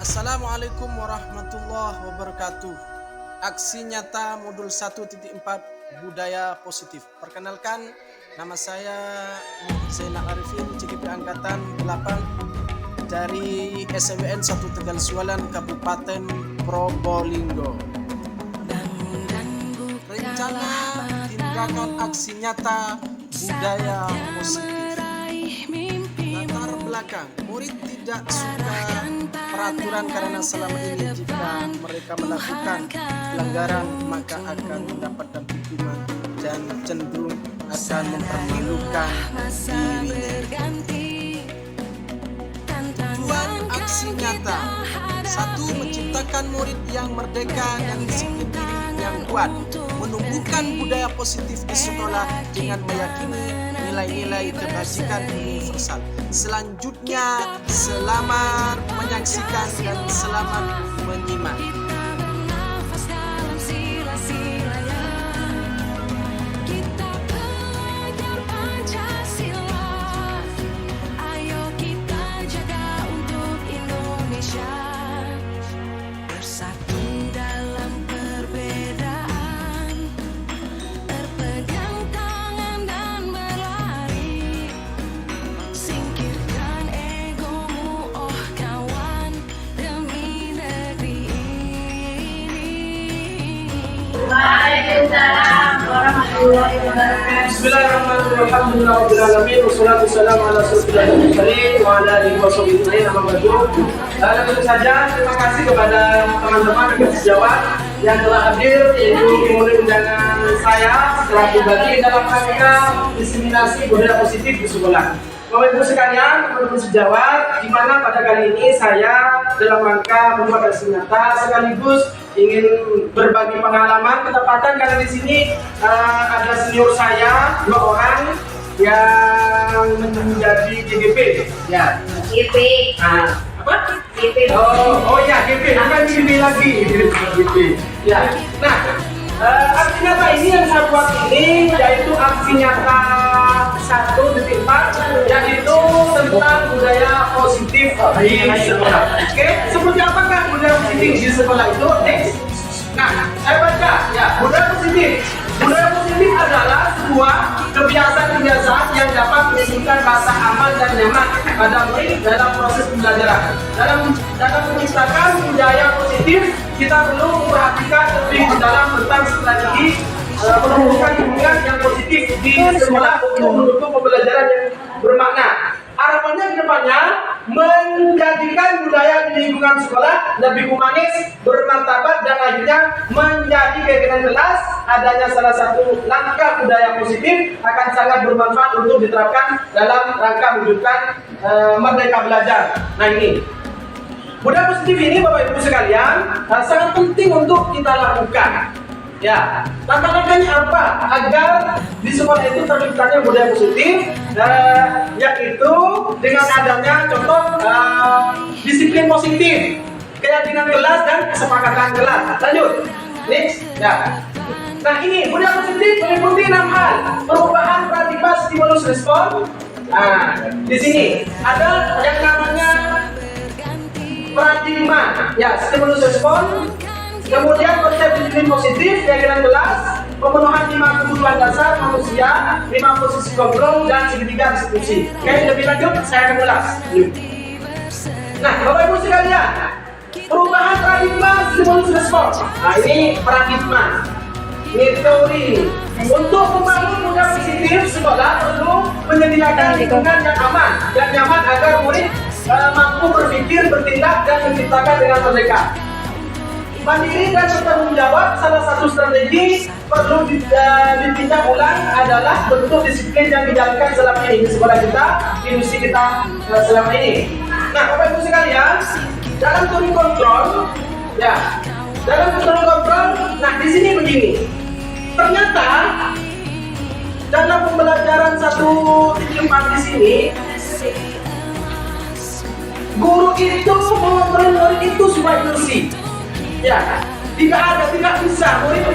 Assalamualaikum warahmatullahi wabarakatuh. Aksi nyata modul 1.4 budaya positif. Perkenalkan, nama saya Zainal Arifin, CGP Angkatan 8 dari SMWN 1 Tegal Sualan, Kabupaten Probolinggo. Rencana tindakan aksi nyata budaya positif. Latar belakang, murid tidak suka peraturan karena selama ini jika mereka melakukan pelanggaran maka akan mendapatkan hukuman dan cenderung akan mempermalukan dirinya. Tujuan aksi nyata: 1. Menciptakan murid yang merdeka dan disiplin diri yang kuat, menumbuhkan budaya positif di sekolah dengan meyakini nilai-nilai kebajikan universal. Selanjutnya, selamat menyaksikan dan selamat menyimak. Waalaikumsalam warahmatullahi wabarakatuh. Bismillahirrahmanirrahim. Alhamdulillahirabbil wassalatu wassalamu ala rasulillah wa ala alihi washabihi amma ba'du. Tentu saja terima kasih kepada teman-teman sejawat yang telah hadir yaitu memenuhi undangan saya secara pribadi dalam rangka diseminasi budaya positif di sekolah. Bapak Ibu sekalian, teman-teman sejawat, di mana pada kali ini saya dalam rangka membuat aksi nyata sekaligus ingin berbagi pengalaman ketepatan karena di sini ada senior saya 2 orang yang menjadi GGP. Ya. GP. Apa? GP. Oh ya, GP. Bukan GP lagi. GP. Ya. Nah, aksi nyata ini yang saya buat ini yaitu aksi nyata 1.4 yaitu tentang budaya positif di sekolah. Oke, seperti apakah budaya positif di sekolah itu? Next. Nah, saya baca ya, budaya positif. Budaya positif adalah sebuah kebiasaan-kebiasaan yang dapat menimbulkan rasa aman dan nyaman pada murid dalam proses pembelajaran. Dalam menciptakan budaya positif, kita perlu memperhatikan lebih dalam tentang strategi menumbuhkan hubungan yang positif di sekolah untuk mendukung pembelajaran yang bermakna. Harapannya ke depannya menjadikan budaya di lingkungan sekolah lebih humanis, bermartabat, dan akhirnya menjadi kegiatan kelas. Adanya salah satu langkah budaya positif akan sangat bermanfaat untuk diterapkan dalam rangka mewujudkan merdeka belajar. Nah ini budaya positif ini Bapak Ibu sekalian sangat penting untuk kita lakukan. Ya, langkah-langkahnya apa agar di sekolah itu terciptanya budaya positif? Yaitu dengan adanya contoh disiplin positif, keyakinan kelas dan kesepakatan kelas. Lanjut, next. Ya. Nah ini budaya positif meliputi 6 hal: perubahan paradigma, stimulus respon. Nah, di sini ada yang namanya paradigma, ya, stimulus respon. Kemudian konsep disiplin positif, keyakinan kelas, pemenuhan 5 kebutuhan dasar manusia, 5 posisi kontrol, dan segitiga institusi. Oke, lebih lanjut saya akan ulas. Nah, Bapak Ibu sekalian, perubahan paradigma, stimulus respon. Nah, ini paradigma. Ini teori. Untuk membangun budaya positif, sekolah perlu menyediakan lingkungan yang aman dan nyaman agar murid mampu berpikir, bertindak, dan menciptakan dengan merdeka. Mandiri dan bertanggung jawab, salah satu strategi perlu ditinjau ulang adalah bentuk disiplin yang dijalankan selama ini di sekolah kita, di industri kita selama ini. Nah, Bapak Ibu sekalian, dalam teori kontrol, ya, dalam teori kontrol, nah di sini begini. Ternyata dalam pembelajaran 1.4 di sini, guru itu mengontrol murid itu sebuah ilusi. Ya, tidak bisa murid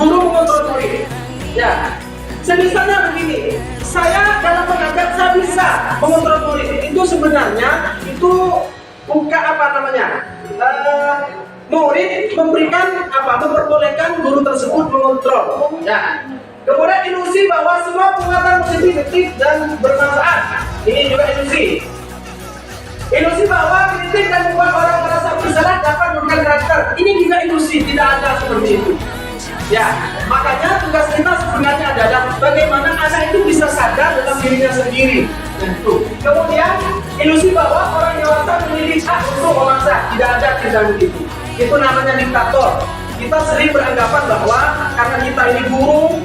guru mengontrol murid. Ya, Misalnya begini, saya dalam menganggap saya bisa mengontrol murid itu sebenarnya itu bukan apa namanya, murid memperbolehkan guru tersebut mengontrol. Ya. Kemudian ilusi bahwa semua penguatan positif dan bermanfaat. Ini juga ilusi. Ilusi bahwa kritik dan membuat orang merasa bersalah dapat merugikan karakter. Ini juga ilusi, tidak ada seperti itu. Ya, makanya tugas kita sebenarnya adalah bagaimana anak itu bisa sadar dalam dirinya sendiri. Tentu. Kemudian ilusi bahwa orang dewasa memiliki hak untuk memaksa, tidak ada tidak begitu. Itu namanya diktator. Kita sering beranggapan bahwa karena kita ini guru,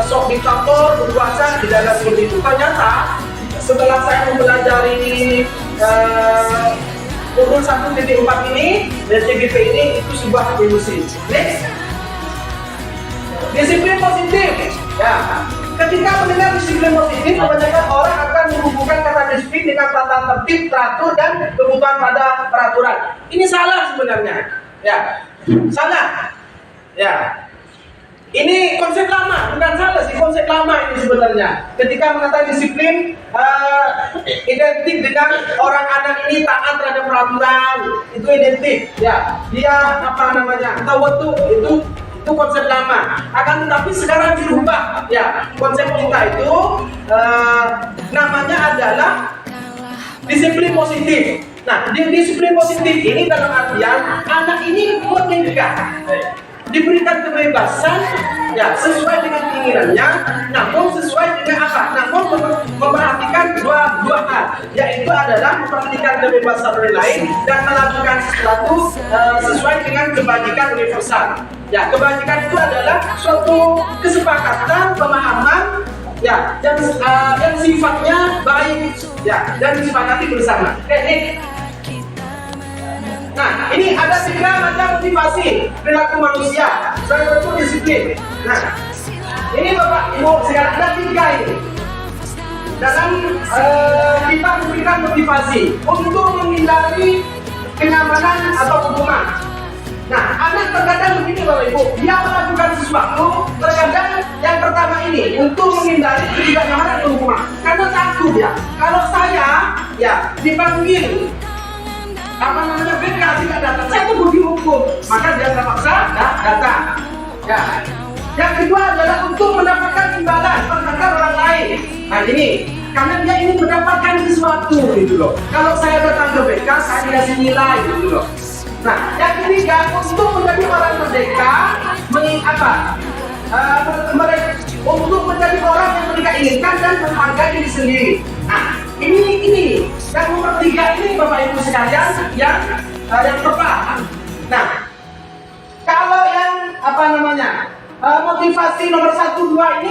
sok diktator, berkuasa, tidak ada seperti itu. Ternyata setelah saya mempelajari modul 1.4 ini dan CGP ini, itu sebuah ilusi. Next. Disiplin positif. Ya. Ketika mendengar disiplin positif, kebanyakan orang akan menghubungkan kata disiplin dengan tata tertib, teratur, dan kebutuhan pada peraturan. Ini salah sebenarnya. Ya, salah. Ya. Ini konsep lama, bukan salah sih, konsep lama ini sebenarnya. Ketika mengatakan disiplin, identik dengan orang anak ini taat terhadap peraturan, itu identik. Ya, dia apa namanya? Tawadhu itu konsep lama. Akan tetapi sekarang dirubah. Ya, konsep kita itu namanya adalah disiplin positif. Nah, disiplin positif ini dalam artian anak ini merdeka, diberikan kebebasan, ya, sesuai dengan keinginannya, namun sesuai dengan apa? Namun memperhatikan dua hal, yaitu adalah memperhatikan kebebasan orang lain dan melakukan sesuatu sesuai dengan kebajikan universal. Ya, kebajikan itu adalah suatu kesepakatan, pemahaman, ya, yang sifatnya baik, ya, dan disepakati bersama. Nah, ini ada 3 macam motivasi perilaku manusia. Salah satu disiplin. Nah, ini Bapak Ibu sekarang ada 3 ini. Dalam kita memberikan motivasi untuk menghindari kenyamanan atau hukuman. Nah, anak terkadang begini Bapak Ibu, dia melakukan sesuatu, terkadang yang pertama ini untuk menghindari ketidaknyamanan atau hukuman. Karena takut ya, kalau saya ya dipanggil apa namanya BK tidak datang, saya tunggu dihukum, maka dia terpaksa datang. Ya. Yang kedua adalah untuk mendapatkan imbalan terhadap orang lain. Nah ini, karena dia ingin mendapatkan sesuatu gitu loh. Kalau saya datang ke BK, saya dikasih nilai gitu loh. Nah, yang ketiga untuk menjadi orang merdeka, untuk menjadi orang yang mereka inginkan dan menghargai diri sendiri. Nah, ini yang nomor 3 ini Bapak Ibu sekalian yang tepat. Nah, kalau yang apa namanya motivasi nomor 1, 2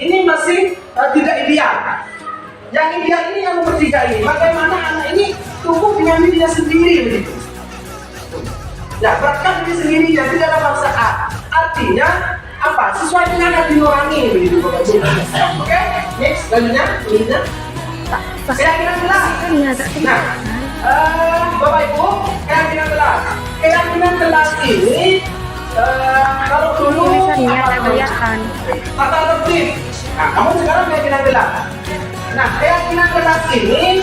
ini masih tidak ideal. Yang ideal ini yang nomor 3 ini. Bagaimana anak ini tumbuh dengan dirinya sendiri begitu. Ya, beratkan diri sendiri ya, tidak ada paksaan. Artinya apa? Sesuai dengan hati nurani begitu Bapak Ibu. Oke, next selanjutnya. Keyakinan gelas. Nah, Bapak Ibu, keyakinan gelas. Keyakinan gelas ini kalau dulu tata tertib. Nah, kamu sekarang keyakinan gelas. Nah, keyakinan gelas ini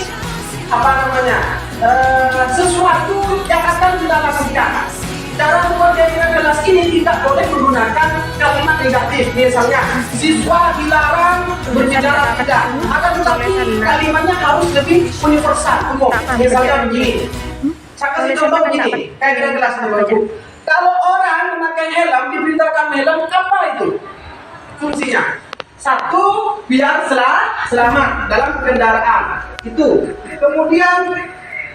apa namanya? Sesuatu yang akan kita lakukan. Cara membuat keyakinan gelas ini tidak boleh menggunakan kalimat negatif. Misalnya, siswa dilarang berbicara tidak. Akan tetapi kalimatnya harus lebih universal, umum. Misalnya begini. Saya kasih contoh begini. Keyakinan gelas Bapak-Ibu. Kalau orang memakai helm, diberitakan helm apa itu? Fungsinya 1, biar selamat dalam kendaraan. Itu. Kemudian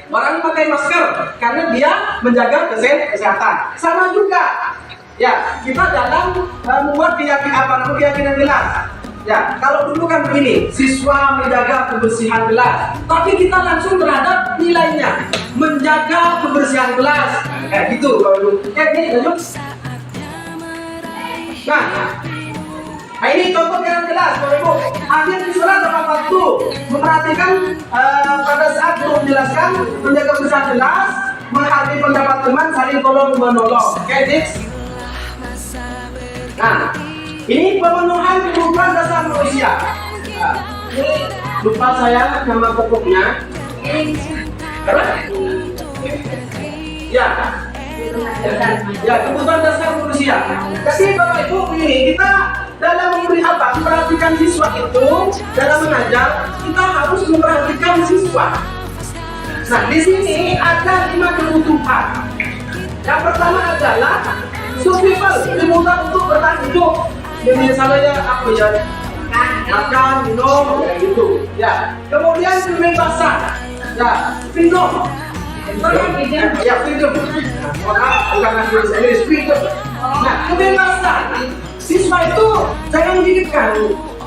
orang memakai masker karena dia menjaga kesehatan. Sama juga, ya, kita dalam membuat keyakinan gelas. Ya, kalau dulu kan begini, siswa menjaga kebersihan gelas, tapi kita langsung terhadap nilainya, menjaga kebersihan gelas. Gitu kalau dulu. Ini lanjut. Nah, ini contoh keyakinan gelas, Bapak Ibu. Hadir di surat tepat waktu, memperhatikan pada saat guru menjelaskan, menjaga kebersihan gelas, menghargai pendapat teman, saling tolong menolong. Next. Nah, ini pemenuhan kebutuhan dasar manusia. Nah, ini lupa saya nama pokoknya. Ya. Ya, kebutuhan dasar manusia. Jadi Bapak Ibu ini kita dalam memberi apa? Memperhatikan siswa itu dalam mengajar kita harus memperhatikan siswa. Nah, di sini ada 5 kebutuhan. Yang pertama adalah survival, kebutuhan untuk bertahan hidup. Jadi misalnya apa ya? Makan, minum, kayak gitu. Ya. Kemudian kebebasan. Ya, freedom. Ya, freedom. Bukan Inggris, freedom. Nah, kebebasan. Siswa itu jangan didikkan.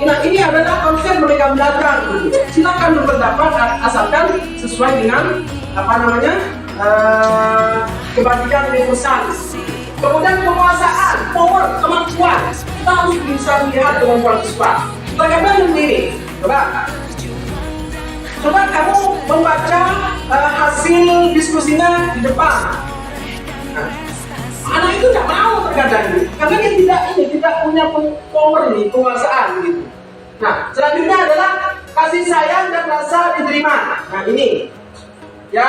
Nah, ini adalah konsep mereka belajar. Silakan berpendapat asalkan sesuai dengan apa namanya kebajikan universal. Kemudian penguasaan, power, kemampuan. Kita harus bisa melihat kemampuan siswa. Bagaimana ini? Coba kamu membaca hasil diskusinya di depan. Nah, anak itu tidak mau terkadang karena dia tidak punya power ini, penguasaan gitu. Nah, selanjutnya adalah kasih sayang dan rasa diterima. Nah, ini ya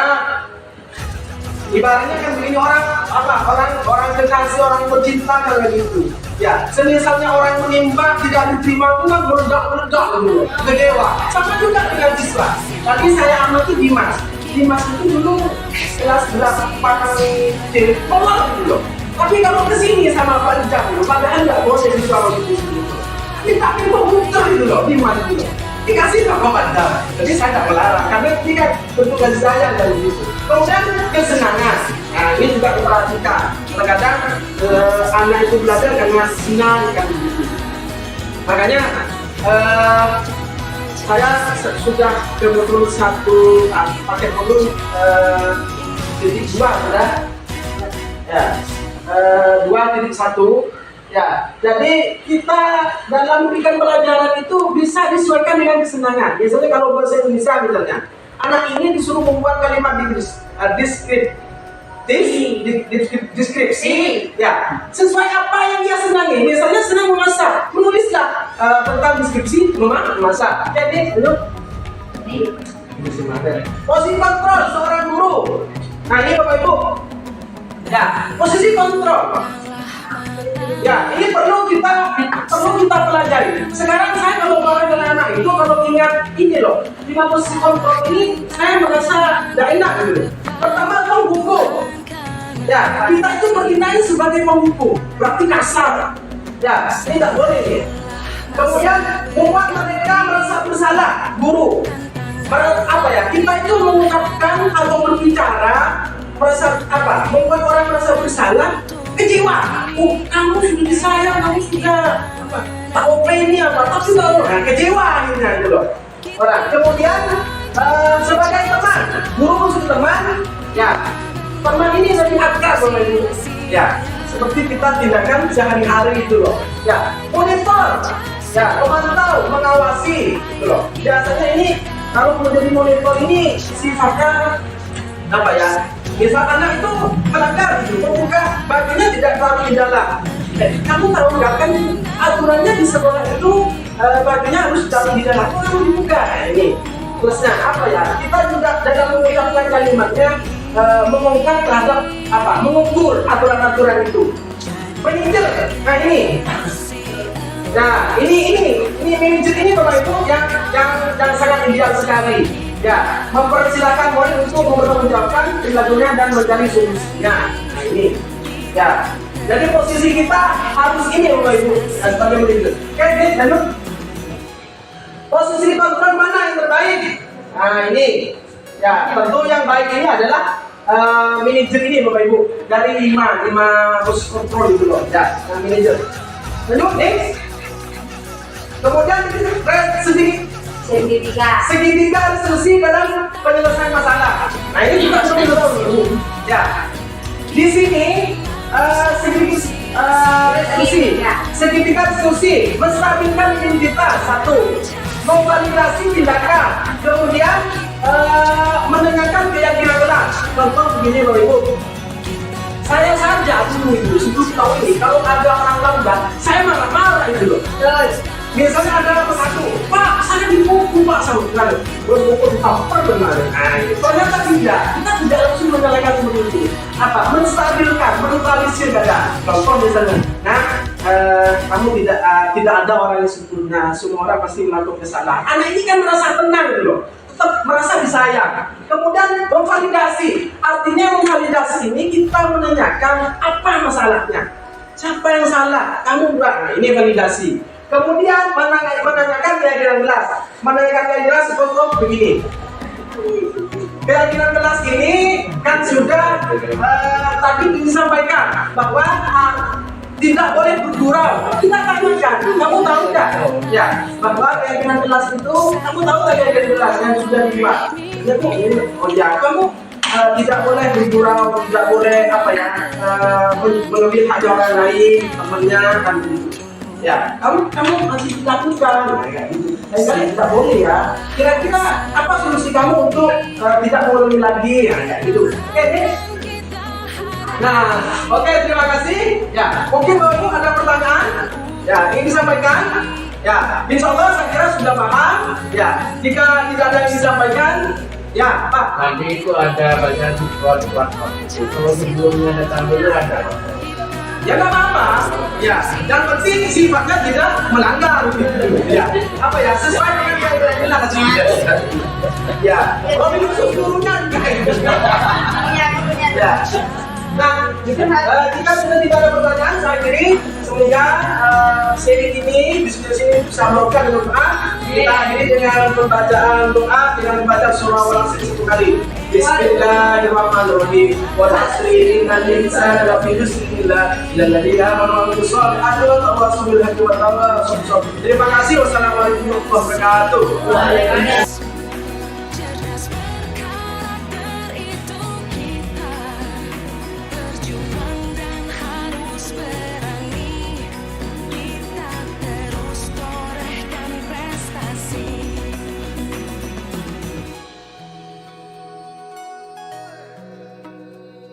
ibaratnya kan begini, orang kekasih, orang pecinta kan gitu. Ya, semisalnya orang menimba tidak diterima itu kan meledak gitu, kecewa. Sama juga dengan siswa. Tapi saya amati Dimas itu dulu kelas berapa kali power gitu. Tapi kalau kesini sama Pak Rijal, padahal nggak boleh siswa begitu. Tapi komputer gitu loh, Dimas gitu. Dikasih sama Pak. Jadi saya tidak melarang karena ini kan bentuk kasih sayang dan begitu. Kemudian kesenangan. Nah, ini juga diperhatikan. Kadang-kadang anak itu belajar karena senang kan begitu. Makanya saya sudah kebetulan satu paket modul titik 2 sudah. Ya. 2.1. Ya, jadi kita dalam memberikan pelajaran itu bisa disesuaikan dengan kesenangan. Biasanya kalau bahasa Indonesia misalnya, anak ini disuruh membuat kalimat deskripsi. Ya, sesuai apa yang dia senangi. Misalnya senang memasak, menulislah tentang deskripsi memasak. Jadi belum. Posisi kontrol seorang guru. Nah, ini Bapak Ibu. Ya, posisi kontrol. Ya, ini perlu kita pelajari. Sekarang saya kalau bawa dengan anak itu, kalau ingat ini loh, 5 posisi kontrol ini, saya merasa tidak enak gitu. Pertama, pembuku. Ya, kita itu bertindak sebagai pembuku, berarti kasar. Ya, ini tidak boleh nih. Kemudian membuat mereka merasa bersalah, guru. Apa ya? Kita itu mengungkapkan atau berbicara merasa apa? Membuat orang merasa bersalah. Kecewa, kamu sudah disayang, kamu sudah tak ini apa, tapi kalau kecewa gitu loh. Kemudian sebagai teman, guru musuh teman, ya teman ini lebih akrab sama ibu, ya seperti kita tindakan sehari-hari itu loh. Ya monitor, ya memantau, mengawasi, gitu loh. Biasanya ini kalau menjadi monitor ini sifatnya apa ya? Misal anak itu melanggar gitu, membuka bajunya tidak terlalu di dalam. Kamu tahu nggak kan aturannya di sekolah itu bajunya harus terlalu di dalam, kamu dibuka. Nah, ini plusnya apa ya? Kita juga dalam mengucapkan kalimatnya mengungkap terhadap apa? Mengukur aturan-aturan itu. Manajer, nah ini. Nah ini manajer ini Bapak Ibu yang sangat ideal sekali. Ya, mempersilahkan murid untuk mempertanggungjawabkan perilakunya dan mencari solusinya. Nah ini, ya. Jadi posisi kita harus ini Bapak Ibu sebagai manajer. Oke, lanjut. Posisi kontrol mana yang terbaik? Nah ini, ya tentu yang baik ini adalah manajer ini Bapak Ibu. Dari 5 posisi kontrol itu loh. Ya, manajer. Lanjut, next. Kemudian segitiga solusi dalam penyelesaian masalah. Nah ini juga perlu tahu. Ya, di sini segitiga solusi menstabilkan identitas 1, memvalidasi tindakan, kemudian mendengarkan keyakinan benar. Contoh begini Bapak Ibu. Saya saja dulu itu sebelum tahun ini kalau ada orang lambat, saya marah-marah itu loh. Misalnya ada satu, Pak, saya dipukul Pak sama sekali. Berpukul tampar benar. Ternyata tidak, kita tidak langsung menyalahkan seperti itu. menstabilkan, menetralisir keadaan. Contoh misalnya, kamu tidak ada orang yang sempurna, semua orang pasti melakukan kesalahan. Anak ini kan merasa tenang gitu loh, tetap merasa disayang. Kemudian memvalidasi, artinya memvalidasi ini kita menanyakan apa masalahnya, siapa yang salah, kamu buat. Nah, ini validasi. Kemudian menanyakan keyakinan kelas, menanyakan keyakinan kelas contoh begini. Keyakinan kelas ini kan sudah tadi disampaikan bahwa tidak boleh bergurau. Kita tanyakan, kamu tahu nggak? Ya, bahwa keyakinan kelas itu, kamu tahu nggak keyakinan kelas yang sudah dibuat? Oh ya, kamu tidak boleh bergurau, tidak boleh mengambil hak orang lain, temannya kan gitu. Ya, kamu masih dilakukan, kayak gitu. Tidak boleh ya. Kira-kira apa solusi kamu untuk tidak mengulangi lagi, ya, kayak gitu. Oke, nah, oke, terima kasih. Ya, mungkin Bapak ada pertanyaan? Ya, ingin disampaikan? Ya, insya Allah saya kira sudah paham. Ya, jika tidak ada yang disampaikan, ya, Pak. Tadi itu ada bagian kuat. Kalau sebelumnya datang dulu ada. Ya nggak apa-apa. Ya, yang penting sifatnya tidak melanggar. Ya, sesuai dengan yang kita kasih. Ya, kalau itu turunan ya. Nah, jika sudah tidak ada pertanyaan, saya kira semoga seri ini, diskusi ini bisa melakukan doa. Kita akhiri dengan pembacaan doa dengan membaca surah Al-Asr satu kali. Bismillahirrahmanirrahim. Wal 'asri innal insana lafi khusr illa alladziina aamanu wa 'amilus shalihati wa tawassaw bil haqqi wa tawassaw bis sabr. Terima kasih. Wassalamualaikum warahmatullahi wabarakatuh.